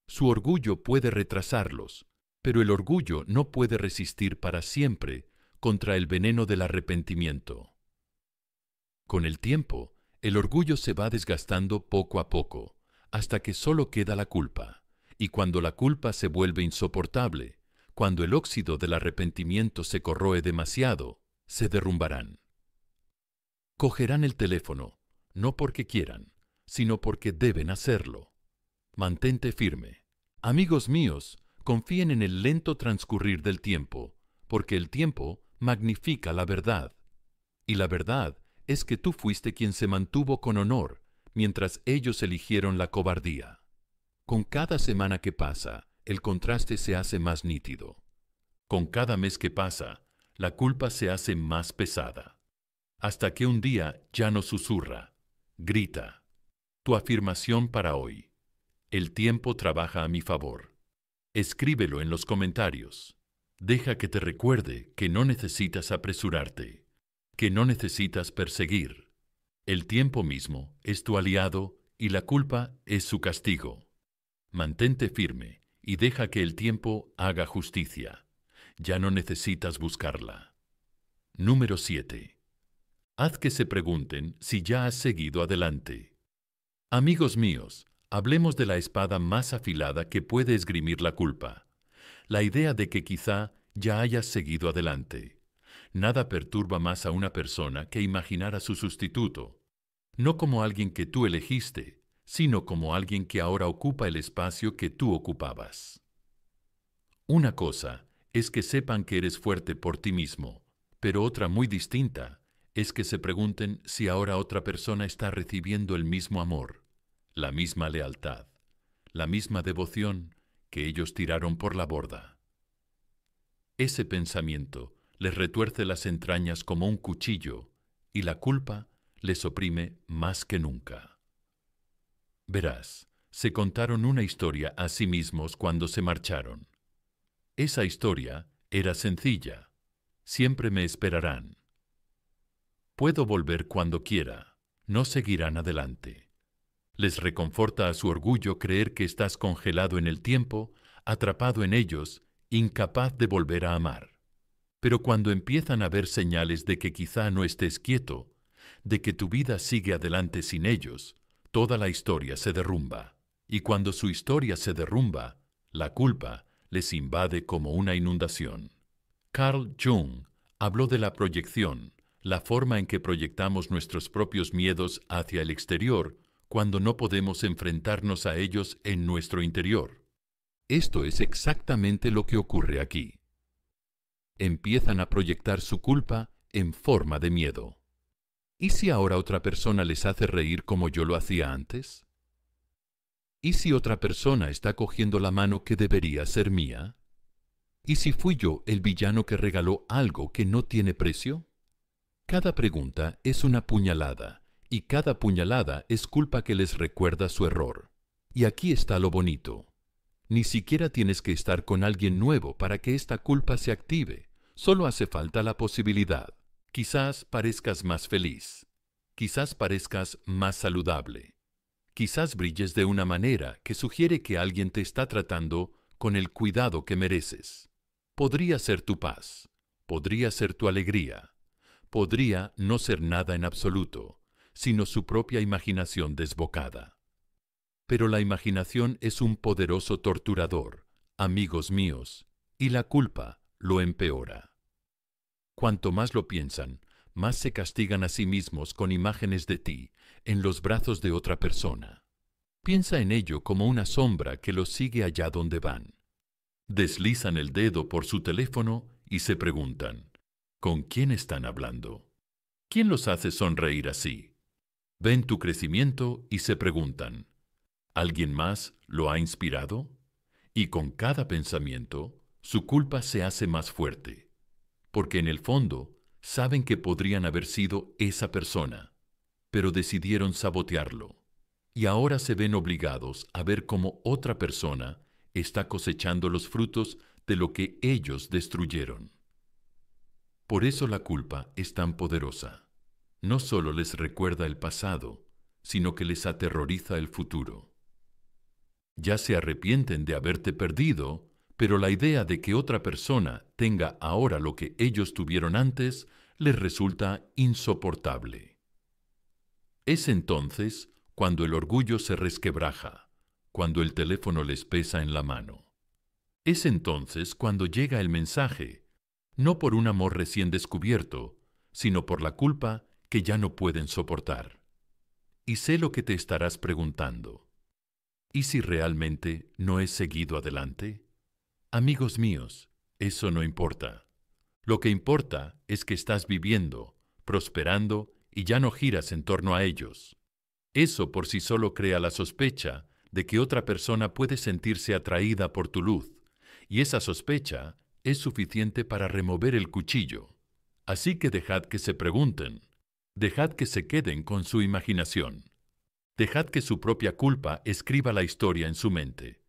Su orgullo puede retrasarlos, pero el orgullo no puede resistir para siempre contra el veneno del arrepentimiento. Con el tiempo, el orgullo se va desgastando poco a poco, hasta que solo queda la culpa, y cuando la culpa se vuelve insoportable, cuando el óxido del arrepentimiento se corroe demasiado, se derrumbarán. Cogerán el teléfono, no porque quieran, sino porque deben hacerlo. Mantente firme. Amigos míos, confíen en el lento transcurrir del tiempo, porque el tiempo magnifica la verdad. Y la verdad es que tú fuiste quien se mantuvo con honor, mientras ellos eligieron la cobardía. Con cada semana que pasa, el contraste se hace más nítido. Con cada mes que pasa, la culpa se hace más pesada. Hasta que un día ya no susurra, grita. Tu afirmación para hoy. El tiempo trabaja a mi favor. Escríbelo en los comentarios. Deja que te recuerde que no necesitas apresurarte, que no necesitas perseguir. El tiempo mismo es tu aliado y la culpa es su castigo. Mantente firme y deja que el tiempo haga justicia. Ya no necesitas buscarla. Número 7. Haz que se pregunten si ya has seguido adelante. Amigos míos, hablemos de la espada más afilada que puede esgrimir la culpa. La idea de que quizá ya hayas seguido adelante. Nada perturba más a una persona que imaginar a su sustituto, no como alguien que tú elegiste, sino como alguien que ahora ocupa el espacio que tú ocupabas. Una cosa es que sepan que eres fuerte por ti mismo, pero otra muy distinta es que se pregunten si ahora otra persona está recibiendo el mismo amor, la misma lealtad, la misma devoción que ellos tiraron por la borda. Ese pensamiento les retuerce las entrañas como un cuchillo y la culpa les oprime más que nunca. Verás, se contaron una historia a sí mismos cuando se marcharon. Esa historia era sencilla. Siempre me esperarán. Puedo volver cuando quiera. No seguirán adelante. Les reconforta a su orgullo creer que estás congelado en el tiempo, atrapado en ellos, incapaz de volver a amar. Pero cuando empiezan a ver señales de que quizá no estés quieto, de que tu vida sigue adelante sin ellos, toda la historia se derrumba. Y cuando su historia se derrumba, la culpa les invade como una inundación. Carl Jung habló de la proyección, la forma en que proyectamos nuestros propios miedos hacia el exterior cuando no podemos enfrentarnos a ellos en nuestro interior. Esto es exactamente lo que ocurre aquí. Empiezan a proyectar su culpa en forma de miedo. ¿Y si ahora otra persona les hace reír como yo lo hacía antes? ¿Y si otra persona está cogiendo la mano que debería ser mía? ¿Y si fui yo el villano que regaló algo que no tiene precio? Cada pregunta es una puñalada, y cada puñalada es culpa que les recuerda su error. Y aquí está lo bonito. Ni siquiera tienes que estar con alguien nuevo para que esta culpa se active. Solo hace falta la posibilidad. Quizás parezcas más feliz. Quizás parezcas más saludable. Quizás brilles de una manera que sugiere que alguien te está tratando con el cuidado que mereces. Podría ser tu paz. Podría ser tu alegría. Podría no ser nada en absoluto, sino su propia imaginación desbocada. Pero la imaginación es un poderoso torturador, amigos míos, y la culpa lo empeora. Cuanto más lo piensan, más se castigan a sí mismos con imágenes de ti en los brazos de otra persona. Piensa en ello como una sombra que los sigue allá donde van. Deslizan el dedo por su teléfono y se preguntan, ¿con quién están hablando? ¿Quién los hace sonreír así? Ven tu crecimiento y se preguntan, ¿alguien más lo ha inspirado? Y con cada pensamiento, su culpa se hace más fuerte, porque en el fondo saben que podrían haber sido esa persona, pero decidieron sabotearlo, y ahora se ven obligados a ver cómo otra persona está cosechando los frutos de lo que ellos destruyeron. Por eso la culpa es tan poderosa. No solo les recuerda el pasado, sino que les aterroriza el futuro. Ya se arrepienten de haberte perdido, pero la idea de que otra persona tenga ahora lo que ellos tuvieron antes les resulta insoportable. Es entonces cuando el orgullo se resquebraja, cuando el teléfono les pesa en la mano. Es entonces cuando llega el mensaje, no por un amor recién descubierto, sino por la culpa que ya no pueden soportar. Y sé lo que te estarás preguntando. ¿Y si realmente no he seguido adelante? Amigos míos, eso no importa. Lo que importa es que estás viviendo, prosperando y ya no giras en torno a ellos. Eso por sí solo crea la sospecha de que otra persona puede sentirse atraída por tu luz, y esa sospecha es suficiente para remover el cuchillo. Así que dejad que se pregunten, dejad que se queden con su imaginación. Dejad que su propia culpa escriba la historia en su mente,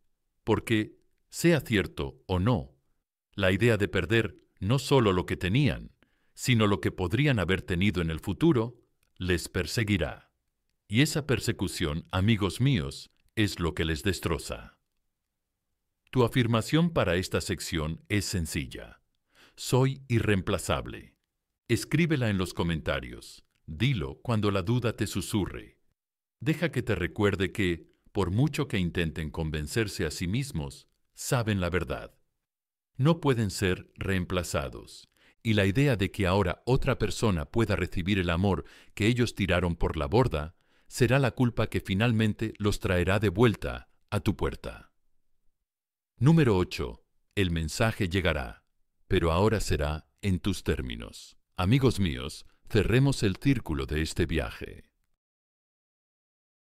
porque, sea cierto o no, la idea de perder no solo lo que tenían, sino lo que podrían haber tenido en el futuro, les perseguirá. Y esa persecución, amigos míos, es lo que les destroza. Tu afirmación para esta sección es sencilla. Soy irreemplazable. Escríbela en los comentarios. Dilo cuando la duda te susurre. Deja que te recuerde que, por mucho que intenten convencerse a sí mismos, saben la verdad. No pueden ser reemplazados, y la idea de que ahora otra persona pueda recibir el amor que ellos tiraron por la borda será la culpa que finalmente los traerá de vuelta a tu puerta. Número 8. El mensaje llegará, pero ahora será en tus términos. Amigos míos, cerremos el círculo de este viaje.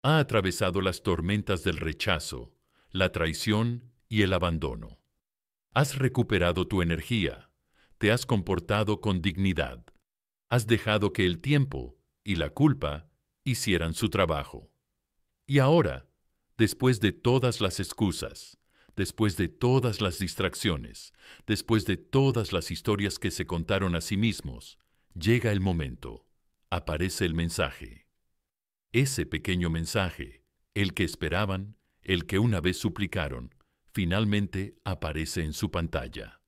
Ha atravesado las tormentas del rechazo, la traición y el abandono. Has recuperado tu energía, te has comportado con dignidad. Has dejado que el tiempo y la culpa hicieran su trabajo. Y ahora, después de todas las excusas, después de todas las distracciones, después de todas las historias que se contaron a sí mismos, llega el momento. Aparece el mensaje. Ese pequeño mensaje, el que esperaban, el que una vez suplicaron, finalmente aparece en su pantalla.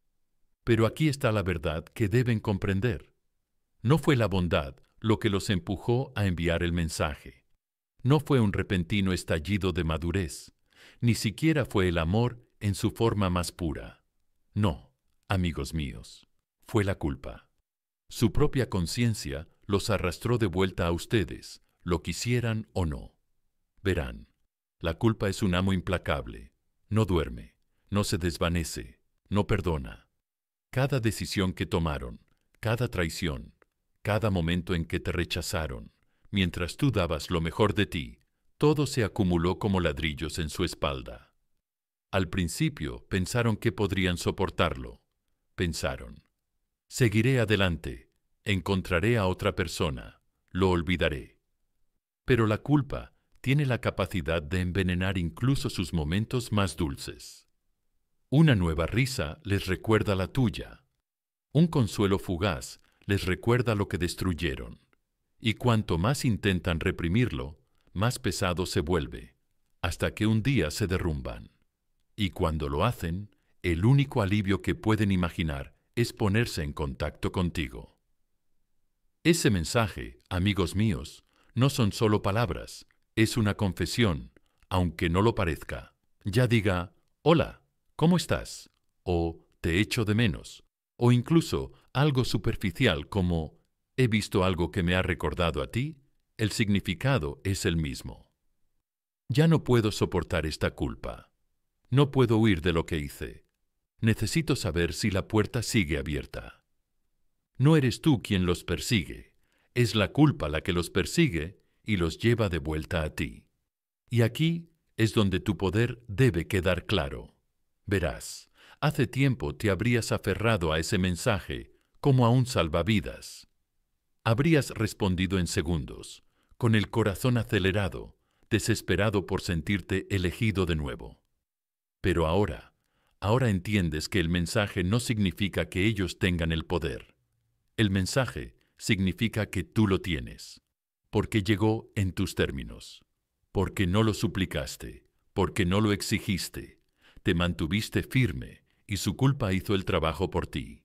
Pero aquí está la verdad que deben comprender. No fue la bondad lo que los empujó a enviar el mensaje. No fue un repentino estallido de madurez, ni siquiera fue el amor en su forma más pura. No, amigos míos, fue la culpa. Su propia conciencia los arrastró de vuelta a ustedes, lo quisieran o no. Verán, la culpa es un amo implacable. No duerme, no se desvanece, no perdona. Cada decisión que tomaron, cada traición, cada momento en que te rechazaron, mientras tú dabas lo mejor de ti, todo se acumuló como ladrillos en su espalda. Al principio pensaron que podrían soportarlo. Pensaron, seguiré adelante, encontraré a otra persona, lo olvidaré. Pero la culpa tiene la capacidad de envenenar incluso sus momentos más dulces. Una nueva risa les recuerda la tuya. Un consuelo fugaz les recuerda lo que destruyeron. Y cuanto más intentan reprimirlo, más pesado se vuelve, hasta que un día se derrumban. Y cuando lo hacen, el único alivio que pueden imaginar es ponerse en contacto contigo. Ese mensaje, amigos míos, no son solo palabras, es una confesión, aunque no lo parezca. Ya diga, hola, ¿cómo estás? O te echo de menos. O incluso algo superficial como, he visto algo que me ha recordado a ti, el significado es el mismo. Ya no puedo soportar esta culpa. No puedo huir de lo que hice. Necesito saber si la puerta sigue abierta. No eres tú quien los persigue, es la culpa la que los persigue y los lleva de vuelta a ti. Y aquí es donde tu poder debe quedar claro. Verás, hace tiempo te habrías aferrado a ese mensaje como a un salvavidas. Habrías respondido en segundos, con el corazón acelerado, desesperado por sentirte elegido de nuevo. Pero ahora entiendes que el mensaje no significa que ellos tengan el poder. El mensaje significa que tú lo tienes, porque llegó en tus términos, porque no lo suplicaste, porque no lo exigiste, te mantuviste firme y su culpa hizo el trabajo por ti.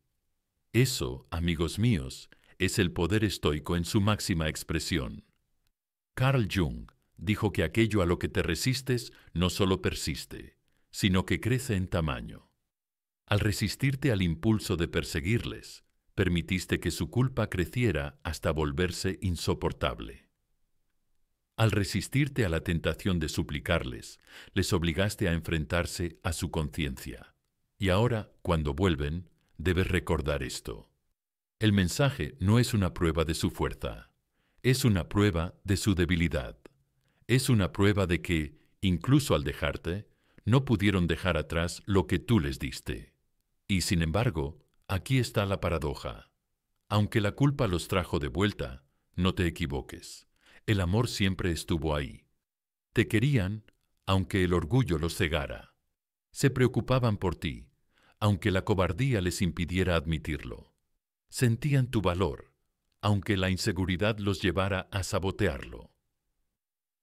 Eso, amigos míos, es el poder estoico en su máxima expresión. Carl Jung dijo que aquello a lo que te resistes no solo persiste, sino que crece en tamaño. Al resistirte al impulso de perseguirles, permitiste que su culpa creciera hasta volverse insoportable. Al resistirte a la tentación de suplicarles, les obligaste a enfrentarse a su conciencia. Y ahora, cuando vuelven, debes recordar esto. El mensaje no es una prueba de su fuerza, es una prueba de su debilidad. Es una prueba de que, incluso al dejarte, no pudieron dejar atrás lo que tú les diste. Y sin embargo, aquí está la paradoja. Aunque la culpa los trajo de vuelta, no te equivoques. El amor siempre estuvo ahí. Te querían, aunque el orgullo los cegara. Se preocupaban por ti, aunque la cobardía les impidiera admitirlo. Sentían tu valor, aunque la inseguridad los llevara a sabotearlo.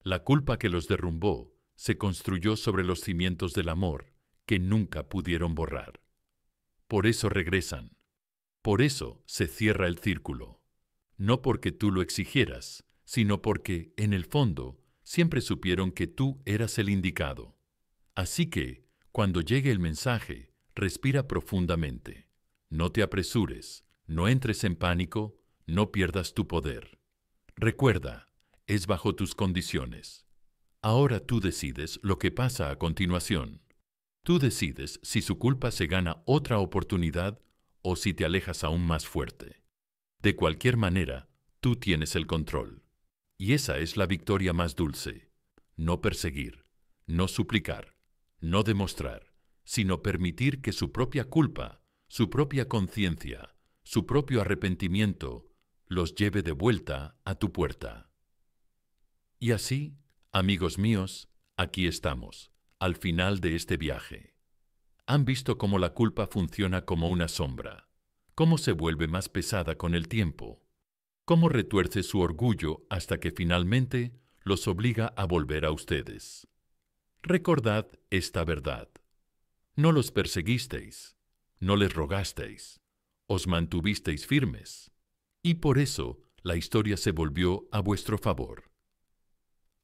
La culpa que los derrumbó se construyó sobre los cimientos del amor que nunca pudieron borrar. Por eso regresan. Por eso se cierra el círculo. No porque tú lo exigieras, sino porque, en el fondo, siempre supieron que tú eras el indicado. Así que, cuando llegue el mensaje, respira profundamente. No te apresures, no entres en pánico, no pierdas tu poder. Recuerda, es bajo tus condiciones. Ahora tú decides lo que pasa a continuación. Tú decides si su culpa se gana otra oportunidad o si te alejas aún más fuerte. De cualquier manera, tú tienes el control. Y esa es la victoria más dulce. No perseguir, no suplicar, no demostrar, sino permitir que su propia culpa, su propia conciencia, su propio arrepentimiento, los lleve de vuelta a tu puerta. Y así, amigos míos, aquí estamos, al final de este viaje. Han visto cómo la culpa funciona como una sombra, cómo se vuelve más pesada con el tiempo, cómo retuerce su orgullo hasta que finalmente los obliga a volver a ustedes. Recordad esta verdad. No los perseguisteis, no les rogasteis, os mantuvisteis firmes, y por eso la historia se volvió a vuestro favor.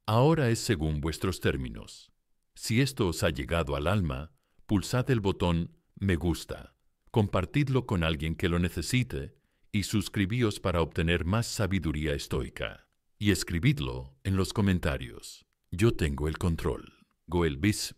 Ahora es según vuestros términos. Si esto os ha llegado al alma, pulsad el botón Me gusta, compartidlo con alguien que lo necesite y suscribíos para obtener más sabiduría estoica. Y escribidlo en los comentarios. Yo tengo el control. Goel bis